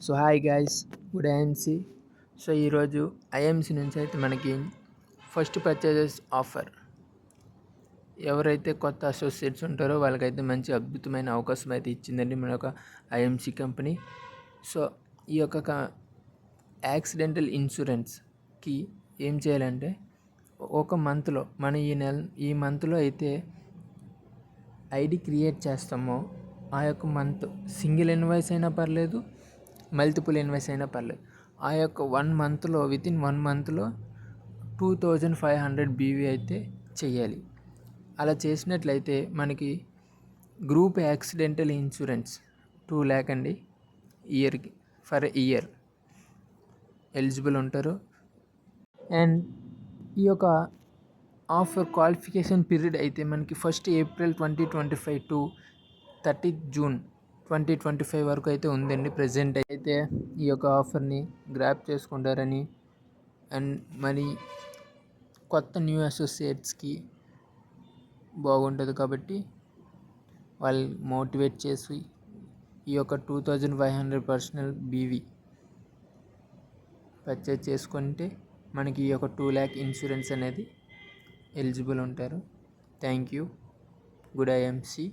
So hi guys, good IMC. So ఈరోజు IMC నుంచి అయితే మనకి ఫస్ట్ పర్చేజెస్ ఆఫర్ ఎవరైతే కొత్త అసోసియేట్స్ ఉంటారో వాళ్ళకైతే మంచి అద్భుతమైన అవకాశం అయితే ఇచ్చిందండి మన యొక్క ఐఎంసి కంపెనీ. సో ఈ యొక్క యాక్సిడెంటల్ ఇన్సూరెన్స్కి ఏం చేయాలంటే ఒక మంత్లో మన ఈ మంత్లో అయితే ఐడి క్రియేట్ చేస్తామో ఆ యొక్క మంత్ సింగిల్ ఇన్వాయిస్ అయినా పర్లేదు, మల్టిపుల్ ఇన్వాయిస్ అయినా పర్లేదు, ఆ యొక్క 1 మంత్లో వితిన్ 1 మంత్లో 2500 బీవీ అయితే చేయాలి. అలా చేసినట్లయితే మనకి గ్రూప్ యాక్సిడెంటల్ ఇన్సూరెన్స్ 2 lakh అండి ఇయర్కి, ఫర్ ఇయర్ ఎలిజిబుల్ ఉంటారు. అండ్ ఈ యొక్క ఆఫర్ క్వాలిఫికేషన్ పీరియడ్ అయితే మనకి 1st April 2025 to 30th June 2025 వరకు అయితే ఉందండి. ప్రజెంట్ అయితే ఈ యొక్క ఆఫర్ని గ్రాప్ చేసుకుంటారని అండ్ మరి కొత్త న్యూ అసోసియేట్స్కి బాగుంటుంది కాబట్టి వాళ్ళు మోటివేట్ చేసి ఈ యొక్క 2500 పర్సనల్ బీవీ పర్చేజ్ చేసుకుంటే మనకి ఈ యొక్క 2 lakh ఇన్సూరెన్స్ అనేది ఎలిజిబుల్ ఉంటారు. Thank you. Good IMC.